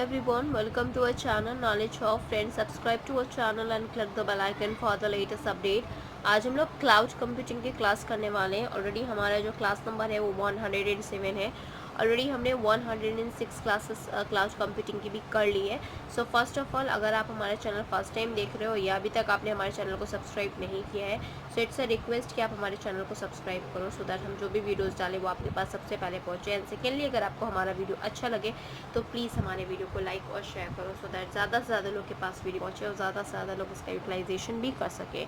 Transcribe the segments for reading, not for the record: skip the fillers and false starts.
everyone, welcome to our channel Knowledge of Friends. Subscribe to our channel and click the bell icon for the latest update. आज हम लोग cloud computing की class करने वाले हैं। Already हमारा जो क्लास नंबर है वो 107 है। ऑलरेडी हमने 106 क्लासेस क्लाउड कंप्यूटिंग की भी कर ली है। सो फर्स्ट ऑफ ऑल, अगर आप हमारे चैनल फर्स्ट टाइम देख रहे हो या अभी तक आपने हमारे चैनल को सब्सक्राइब नहीं किया है, सो इट्स अ रिक्वेस्ट कि आप हमारे चैनल को सब्सक्राइब करो सो दैट हम जो भी वीडियोस डालें वो आपके पास सबसे पहले पहुँचे। एंड सेकेंडली, अगर आपको हमारा वीडियो अच्छा लगे तो प्लीज़ हमारे वीडियो को लाइक और शेयर करो सो दैट ज़्यादा से ज़्यादा लोग के पास वीडियो पहुँचे और ज़्यादा से ज़्यादा लोग इसका यूटिलाइजेशन भी कर सके।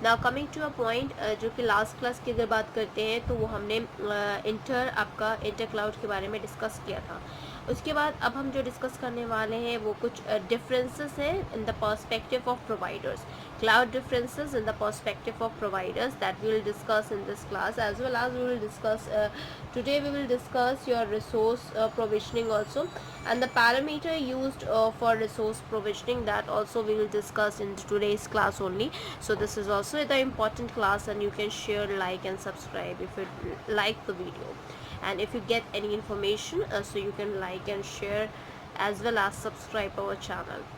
Now coming to a point, जो कि लास्ट क्लास की अगर बात करते हैं तो वो हमने इंटर क्लाउड के बारे में डिस्कस किया था। उसके बाद अब हम जो डिस्कस करने वाले हैं वो कुछ डिफरेंसेस हैं इन the perspective of providers, cloud differences in the perspective of providers that we will discuss in this class, as well as we will discuss today we will discuss your resource provisioning also, and the parameter used for resource provisioning, that also we will discuss in today's class only. So this is also the important class, and you can share, like and subscribe if you like the video, and if you get any information so you can like and share as well as subscribe our channel.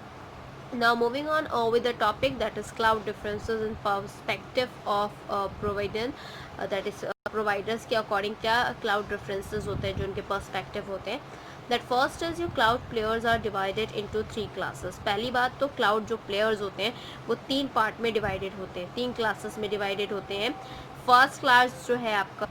Now moving on with the topic, that is cloud differences in perspective of that is providers के according क्या cloud differences होते हैं जो उनके perspective होते हैं. That first is your cloud players are divided into 3 classes. पहली बात तो cloud जो players होते हैं वो 3 पार्ट में divided होते हैं, 3 classes में divided होते हैं. फर्स्ट क्लास जो है आपका,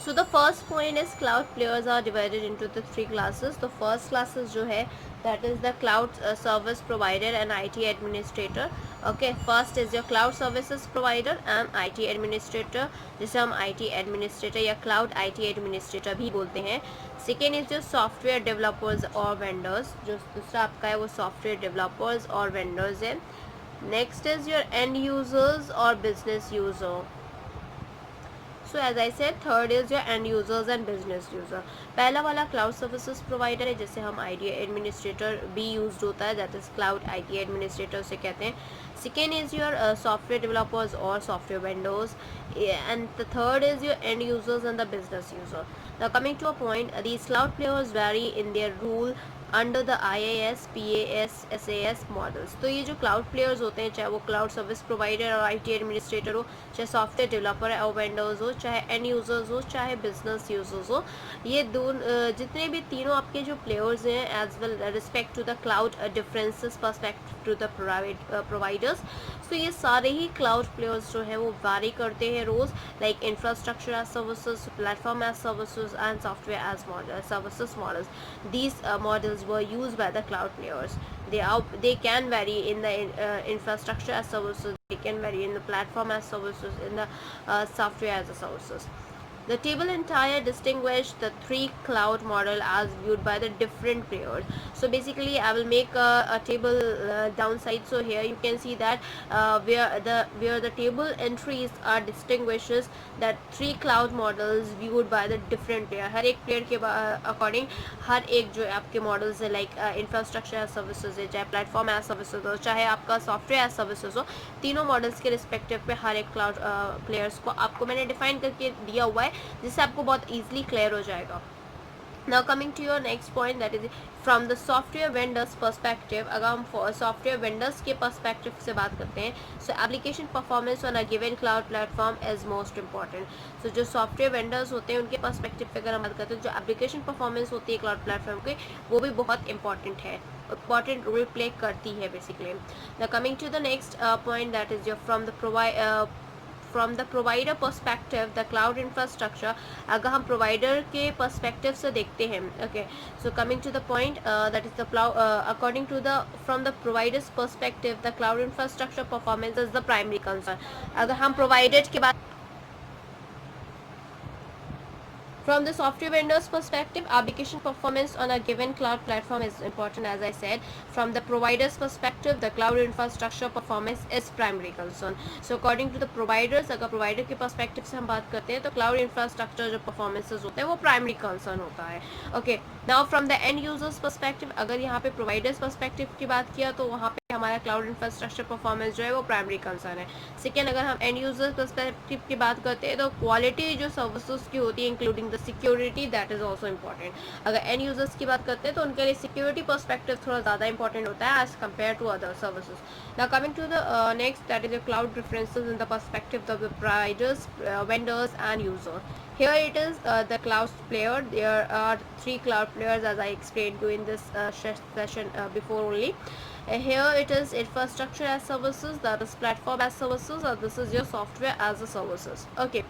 so the first point is cloud players are divided into the 3 classes. The first classes जो है that is the cloud service provider and IT administrator. Okay, first is your cloud services provider and IT administrator, जिसे हम IT administrator या cloud IT administrator भी बोलते हैं. Second is your software developers और vendors, जो दूसरा आपका है वो software developers और vendors है. Next is your end users और business user. So as I said, third is your end users and business user. पहला वाला cloud services provider है, जैसे हम IT administrator भी used होता है, that is cloud IT administrator से कहते हैं. Second is your software developers or software vendors, and the third is your end users and the business user. Now coming to a point, these cloud players vary in their role under the IaaS, PaaS, SaaS models. तो ये जो cloud players होते हैं, चाहे वो cloud service provider और IT administrator हो, चाहे सॉफ्टवेयर डेवलपर और वेंडर्स हो, चाहे एंड यूजर्स हो, चाहे बिजनेस यूजर्स हो, ये जितने भी तीनों आपके जो प्लेयर्स हैं as well respect to the cloud differences perspective to the providers, तो ये सारे ही क्लाउड प्लेयर्स जो है वो वारी करते हैं रोज, like infrastructure as services, platform as services and software as services models. These models were used by the cloud players. They can vary in the infrastructure as services, they can vary in the platform as services, in the software as a services. The table entire distinguish the 3 cloud model as viewed by the different players. So basically I will make a table downside. So here you can see that where the table entries are distinguishes that 3 cloud models viewed by the different player. हर एक player के according हर एक जो आपके models है, like infrastructure as services है, चाहे platform as services हो, चाहे आपका software as services हो, तीनों models के respective पे हर एक cloud players को आपको मैंने define करके दिया हुआ है, जिससे आपको बहुत easily clear हो जाएगा. Now coming to your next point, that is from the software vendors perspective. अगर हम software vendors के perspective से बात करते हैं, so application performance on a given cloud platform is most important. So जो software vendors होते हैं उनके perspective पे अगर हम बात करते हैं, जो application performance होती है cloud platform की, वो भी बहुत important है, important role play करती है basically. Now coming to the next point, that is your from the provider perspective, the cloud infrastructure. अगर हम provider के perspective से देखते हैं, okay, so coming to the point, that is the cloud according to the from the provider's perspective, the cloud infrastructure performance is the primary concern. अगर हम provider के बात from the software vendor's perspective, application performance on a given cloud platform is important, as I said. From the provider's perspective, the cloud infrastructure performance is primary concern. So according to the providers, अगर provider के perspective से हम बात करते हैं तो cloud infrastructure जो performances होते हैं वो primary concern होता है. Okay, now from the end users perspective, अगर यहाँ पे providers perspective की बात किया तो वहाँ पे हमारा क्लाउड इंफ्रास्ट्रक्चर परफॉर्मेंस जो है वो प्राइमरी कंसर्न है. सेकेंड, अगर हम एंड यूजर पर्सपेक्टिव की बात करते हैं तो क्वालिटी जो सर्विसेज की होती है including the security, that is also important. अगर एंड यूजर्स की बात करते हैं तो उनके लिए सिक्योरिटी पर्सपेक्टिव थोड़ा ज़्यादा इंपॉर्टेंट होता है as compare to other services. Now coming to the next, that is the cloud differences in the perspective of the providers, vendors and user. Here it is the cloud player. There are three cloud players as I explained to in this session before only. Here it is infrastructure as services, that is platform as services, or this is your software as a services. Okay.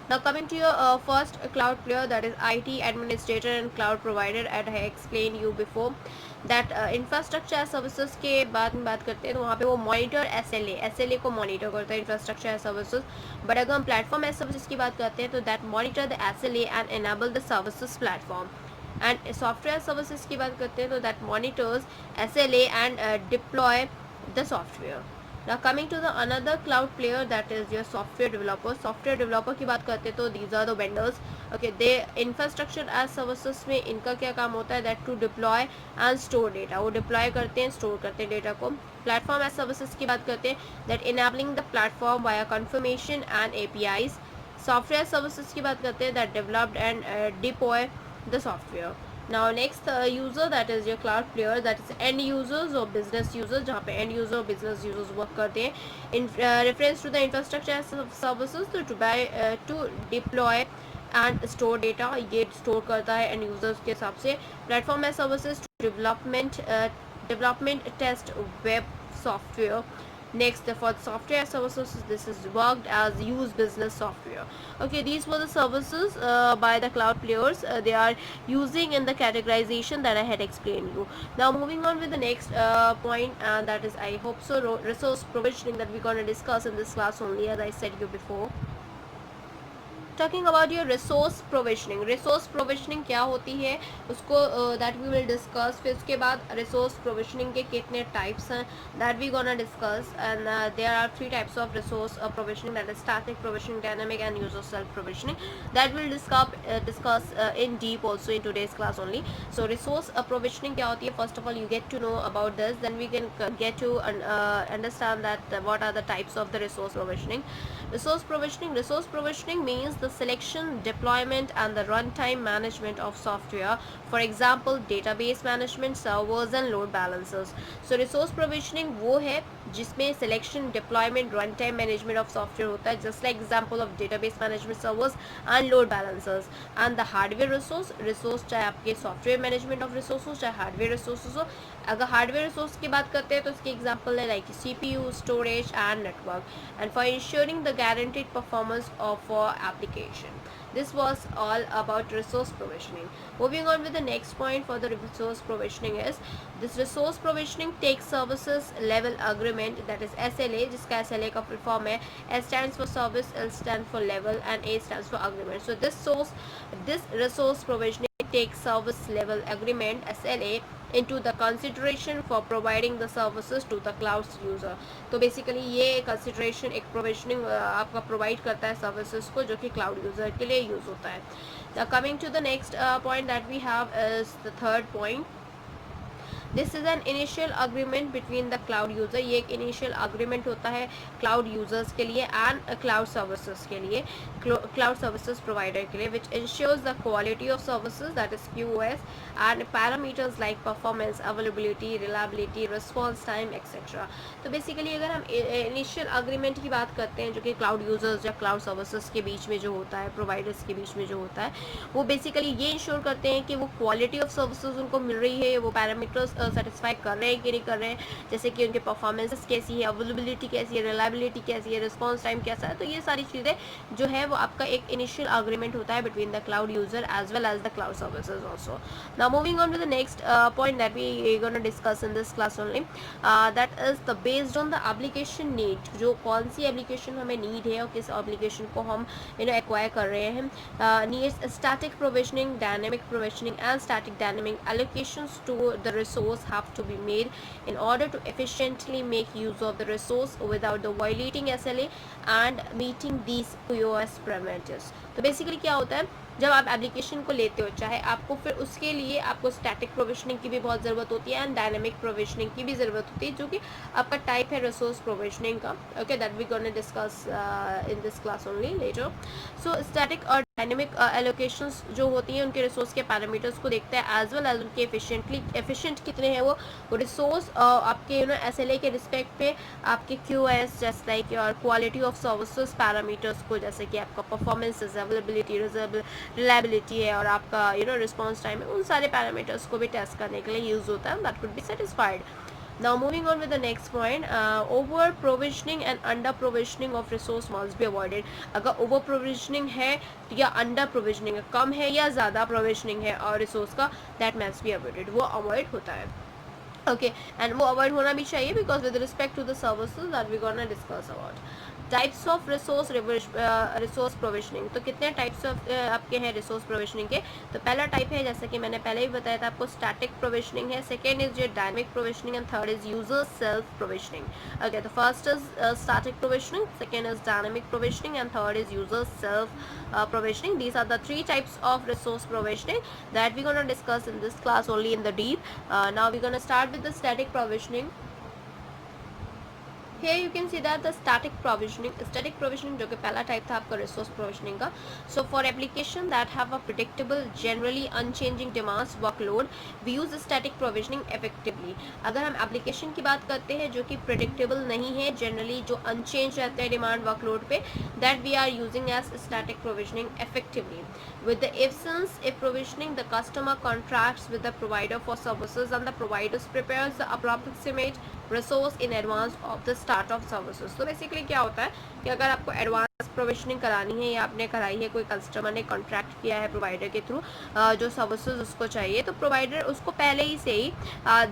Now coming to your first cloud player, that is IT administrator and cloud provider. And I explained you before that infrastructure as services के बाद में बात करते हैं तो वहाँ पे वो monitor SLA को monitor करता है infrastructure as services. बट अगर हम platform as services की बात करते हैं तो that monitor the SLA and enable the services platform. And software services की बात करते हैं तो that monitors SLA and deploy the software. Now coming to the another cloud player, that is your software developer. Software developer की बात करते हैं तो these are the vendors. Okay, they infrastructure as services में इनका क्या काम होता है, that to deploy and store data. वो deploy करते हैं, store करते हैं data को. Platform as services की बात करते हैं, that enabling the platform via confirmation and APIs. Software services की बात करते हैं, that developed and deploy the software. Now next user, that is your cloud player, that is end users or business users, जहाँ पे end user और business users work करते हैं in reference to the infrastructure as services. to deploy and store data, ये store करता है end users के हिसाब से. Platform as services to development test web software. Next, for software services, this is worked as use business software. Okay, these were the services by the cloud players. They are using in the categorization that I had explained you. Now moving on with the next point, and that is, I hope so, resource provisioning, that we're going to discuss in this class only, as I said you before. Talking about your resource provisioning क्या होती है उसको that we will discuss. फिर उसके बाद resource provisioning के कितने types हैं that we gonna discuss. And there are 3 types of resource provisioning, that is static provisioning, dynamic and user self provisioning. That will discuss in deep also in today's class only. So resource provisioning क्या होती है, first of all you get to know about this, then we can get to understand that what are the types of the resource provisioning. Resource provisioning means the selection, deployment and the runtime management of software. For example, database management, servers and load balancers. So resource provisioning वो है जिसमें selection, deployment, runtime management of software होता है, just like example of database management, servers and load balancers. And the hardware resource चाहे आपके software management of resource हो, चाहे hardware resources हो. अगर हार्डवेयर रिसोर्स की बात करते हैं तो इसके एग्जांपल है like CPU, storage and network. And for ensuring the guaranteed performance of application. This was all about resource provisioning. Moving on with the next point for the resource provisioning is, this resource provisioning takes services level agreement, that is SLA, जिसका SLA का full form है, S stands for service, L stands for level and A stands for agreement. So this resource provisioning takes service level agreement SLA into the consideration for providing the services to the cloud user. तो basically ये consideration एक provisioning आपका provide करता है services को जो कि cloud user के लिए use होता है. Now coming to the next point that we have is the third point. This is an initial agreement between the cloud user. ये एक इनिशियल अग्रीमेंट होता है क्लाउड यूज़र्स के लिए एंड क्लाउड सर्विसेज के लिए, क्लाउड सर्विसेज प्रोवाइडर के लिए, which ensures the quality of services, that is QoS, and parameters like performance, availability, reliability, response time etcetera. तो बेसिकली अगर हम इनिशियल अग्रीमेंट की बात करते हैं जो कि क्लाउड यूज़र्स या क्लाउड सर्विसेज के बीच में जो होता है, प्रोवाइडर्स के बीच में जो होता है, वो बेसिकली ये इंश्योर करते हैं कि वो क्वालिटी ऑफ सर्विसेज उनको मिल रही है, वो पैरामीटर्स सेटिस्फाई कर रहे हैं कि नहीं कर रहे हैं, जैसे कि उनके परफॉर्मेंसेस कैसी है, अवेलेबिलिटी कैसी है, रिलायबिलिटी कैसी है, रिस्पॉन्स टाइम कैसा है. तो ये सारी चीज़ें जो है वो आपका एक इनिशियल अग्रीमेंट होता है between the cloud user as well as the cloud services also. Now moving on to the next point that we gonna discuss in this class only, that is the based on the application need. जो कौन सी application हमें need है और किस application को हम acquire कर रहे हैं. Needs static provisioning, dynamic provisioning and static dynamic allocations to the resource have to be made in order to efficiently make use of the resource without the violating SLA and meeting these QoS parameters. तो basically क्या होता है, जब आप application को लेते हो, चाहे आपको फिर उसके लिए आपको स्टैटिक प्रोविजनिंग की भी बहुत ज़रूरत होती है एंड डायनामिक प्रोविजनिंग की भी ज़रूरत होती है, जो कि आपका टाइप है रिसोर्स प्रोविजनिंग का. Okay, that we gonna discuss in this class only later. So static और डायनेमिक एलोकेशंस जो होती हैं उनके रिसोर्स के पैरामीटर्स को देखता है, एज वेल एज उनके एफिशिएंट कितने हैं वो रिसोर्स आपके SLA के रिस्पेक्ट पे आपके QoS जस्ट लाइक और क्वालिटी ऑफ सर्विसेज पैरामीटर्स को, जैसे कि आपका परफॉर्मेंस, अवेलेबिलिटी, रिलायबिलिटी है और आपका रिस्पॉन्स टाइम है, उन सारे पैरामीटर्स को भी टेस्ट करने के लिए यूज होता है, that could be satisfied. Now moving on with the next point, over provisioning and under provisioning of resource must be avoided. अगर over provisioning है या under provisioning है, कम है या ज़्यादा provisioning है और resource का, that must be avoided, वो avoid होता है. Okay, and वो avoid होना भी चाहिए because with respect to the services that we're gonna discuss about. Types of resource provisioning. तो कितने टाइप्स ऑफ आपके हैं रिसोर्स प्रोविजनिंग के. तो पहला टाइप है, जैसे कि मैंने पहले ही बताया था आपको, स्टैटिक प्रोविजनिंग है. Second is your dynamic provisioning and third is user self provisioning. Okay, तो first is static provisioning, second is dynamic provisioning and third is user self provisioning. These are the three types of resource provisioning that we're going to discuss in this class only in the deep. Now we're going to start with the static provisioning. Here you can see that the static provisioning जो कि पहला type था आपका resource provisioning का. So for application that have a predictable generally unchanging demands workload we use static provisioning effectively. अगर हम application की बात करते हैं जो कि प्रिडिक्टेबल नहीं है, जनरली जो अनचेंज रहते हैं डिमांड वर्कलोड पे, that we are using as static provisioning effectively. With the absence of provisioning, the customer contracts with the provider for services and the provider prepares the approximate resource in advance of the start of services. तो basically क्या होता है कि अगर आपको advance provisioning करानी है या आपने कराई है, कोई कस्टमर ने कॉन्ट्रैक्ट किया है प्रोवाइडर के थ्रू जो सर्विसेज उसको चाहिए, तो प्रोवाइडर उसको पहले ही से ही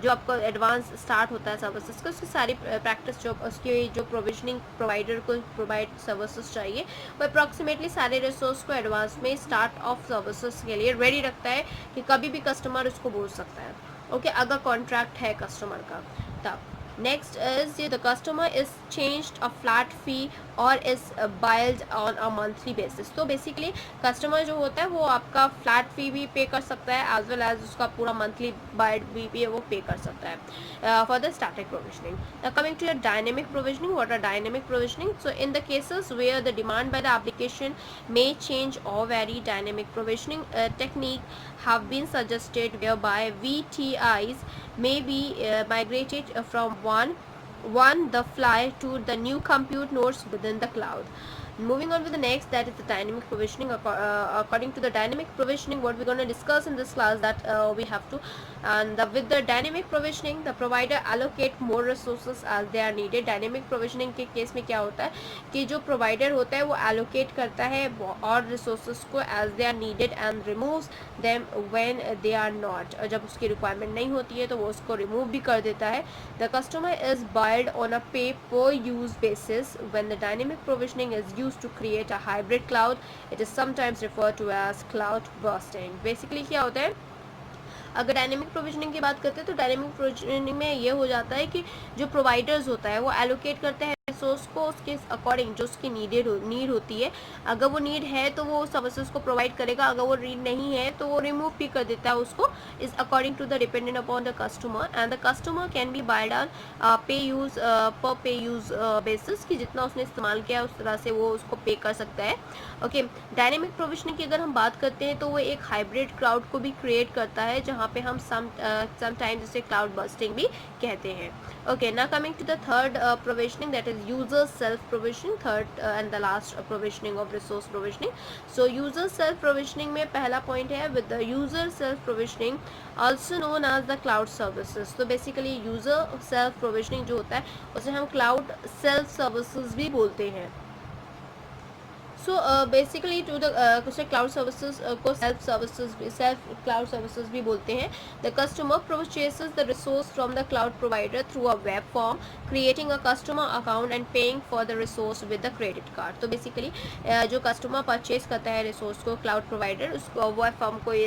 जो आपको एडवांस स्टार्ट होता है सर्विसेज का, उसकी सारी प्रैक्टिस जो उसकी जो प्रोविजनिंग प्रोवाइडर को प्रोवाइड सर्विसेज चाहिए वो अप्रॉक्सीमेटली सारे रिसोर्स को एडवांस में स्टार्ट ऑफ सर्विसेज के लिए रेडी रखता है कि कभी भी कस्टमर उसको बोल सकता है. ओके, अगर कॉन्ट्रैक्ट है कस्टमर का तब. Next is the customer is changed a flat fee or is billed on a monthly basis. तो बेसिकली कस्टमर जो होता है वो आपका फ्लैट फी भी पे कर सकता है एज वेल एज उसका पूरा मंथली बाइड भी वो पे कर सकता है for the static provisioning. Now coming to your dynamic provisioning, what are dynamic provisioning? So in the cases where the demand by the application may change or vary, dynamic provisioning technique have been suggested whereby VTIs may be migrated from one the fly to the new compute nodes within the cloud. Moving on with the next, that is the dynamic provisioning. According to the dynamic provisioning, what we're going to discuss in this class, that we have to, and with the dynamic provisioning, the provider allocate more resources as they are needed. Dynamic provisioning के case में क्या होता है कि जो provider होता है वो allocate करता है और resources को as they are needed and removes them when they are not. जब उसकी requirement नहीं होती है तो वो उसको remove भी कर देता है. The customer is billed on a pay per use basis. When the dynamic provisioning is used to create a hybrid cloud, it is sometimes referred to as cloud bursting. Basically क्या होता है, अगर dynamic provisioning की बात करते हैं तो dynamic provisioning में ये हो जाता है कि जो प्रोवाइडर्स होता है वो एलोकेट करते हैं रिसोर्स को उसके अकॉर्डिंग जो उसकी नीड होती है. अगर वो नीड है तो वो सर्विसेज को प्रोवाइड करेगा, अगर वो नीड नहीं है तो वो रिमूव भी कर देता है उसको, is according to the dependent upon the customer. And the customer can be bide on pay use basis कि जितना उसने इस्तेमाल किया उस तरह से वो उसको पे कर सकता है. ओके, डायनेमिक प्रोविजनिंग की अगर हम बात करते हैं तो वो एक हाइब्रिड क्लाउड को भी क्रिएट करता है जहाँ पे हम समटाइम्स इसे क्लाउड बस्टिंग भी कहते हैं. Okay, now coming to the third provisioning, that is user self provisioning, third and the last provisioning of resource provisioning. So user self provisioning में पहला point है with the user self provisioning also known as the cloud services. तो basically user self provisioning जो होता है उसे हम cloud self services भी बोलते हैं. So basically to the कुछ cloud services को self cloud services भी बोलते हैं. The customer purchases the resource from the cloud provider through a web form, creating a customer account and paying for the resource with the credit card. तो basically जो customer purchase करता है resource को cloud provider, उसको web form को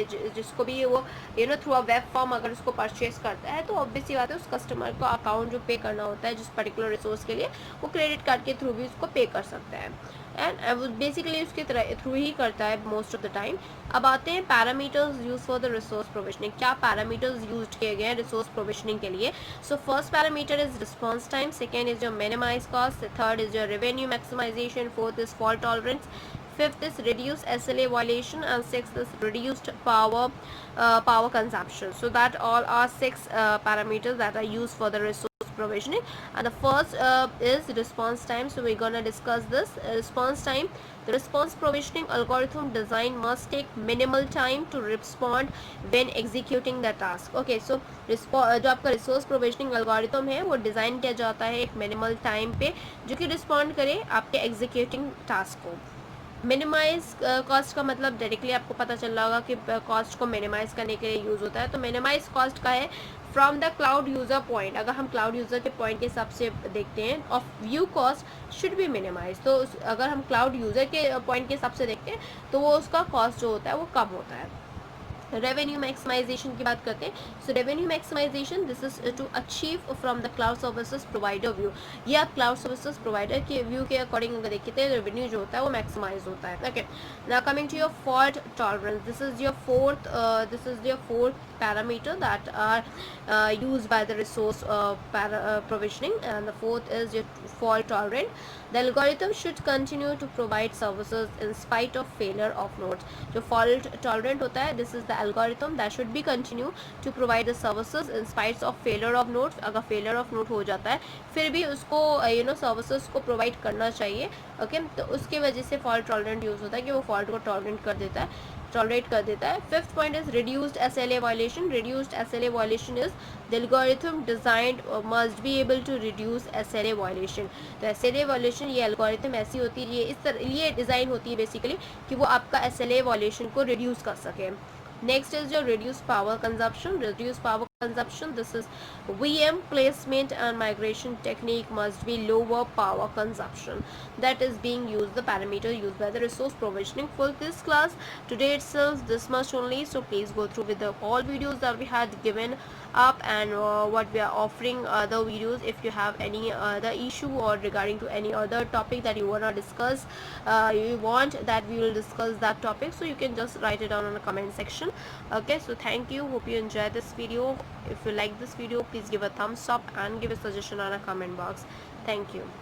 जिसको भी वो through a web form अगर उसको purchase करता है तो obvious सी बात है उस customer को account जो pay करना होता है जिस particular resource के लिए वो credit card के through भी उसको pay कर सकता है. एंड बेसिकली उसके थ्रू ही करता है मोस्ट ऑफ द टाइम. अब आते हैं parameters use for the resource provisioning. क्या पैरामीटर्स यूज किए गए हैं रिसोर्स प्रोविजनिंग के लिए. So first parameter is response time, second is your minimise cost, third is your revenue maximisation, fourth is fault tolerance, fifth is reduced SLA violation, and sixth is reduced power consumption. So that all are six parameters that are used for the resource provisioning. And the first is response time. So we're gonna discuss this response time. The response provisioning algorithm design must take minimal time to respond when executing the task. Okay, so जो आपका resource provisioning algorithm है वो design किया जाता है एक minimal time पे, जो कि रिस्पॉन्ड करे आपके एग्जीक्यूटिंग टास्क को। मिनिमाइज कॉस्ट का मतलब डायरेक्टली आपको पता चल रहा होगा कि कॉस्ट को मिनिमाइज करने के लिए यूज़ होता है। तो मिनिमाइज कॉस्ट का है from the cloud user point. अगर हम क्लाउड यूज़र के पॉइंट के हिसाब से देखते हैं, of view cost should be minimise. तो अगर हम क्लाउड यूज़र के पॉइंट के हिसाब से देखते हैं तो वो उसका कॉस्ट जो होता है वो कम होता है। रेवेन्यू मैक्सिमाइजेशन की बात करते हैं। So revenue maximisation this is to achieve from the cloud services provider view. ये आप क्लाउड सर्विसेज प्रोवाइडर के व्यू के अकॉर्डिंग अगर देखते हैं रेवेन्यू जो होता है वो मैक्सिमाइज होता है। Okay, now coming to your fault tolerance, this is your fourth parameter that are used by the resource provisioning, and the fourth is your fault tolerant. The algorithm should continue to provide services in spite of failure of nodes. जो fault tolerant होता है, this is the algorithm that should be continue to provide the services in spite of failure of nodes. अगर failure of node हो जाता है फिर भी उसको services को provide करना चाहिए। okay? तो उसके वजह से fault tolerant यूज़ होता है कि वो fault को टॉलरेट कर देता है। Fifth point is reduced SLA violation. Reduced SLA violation is the algorithm designed must be able to reduce SLA violation. तो SLA वायलेशन ये एल्गोरिथम ऐसी होती है, ये इस तरह ये डिज़ाइन होती है बेसिकली कि वो आपका SLA वायलेशन को रिड्यूस कर सके। Next is your reduced power consumption. Reduced power consumption, this is VM placement and migration technique must be lower power consumption. That is being used, the parameter used by the resource provisioning for this class. Today itself this much only, so please go through with the all videos that we had given up and what we are offering other videos. If you have any other issue or regarding to any other topic that you want to discuss, you want that we will discuss that topic, so you can just write it down in the comment section. Okay, so thank you, hope you enjoyed this video. If you like this video, please give a thumbs up and give a suggestion on a comment box. Thank you.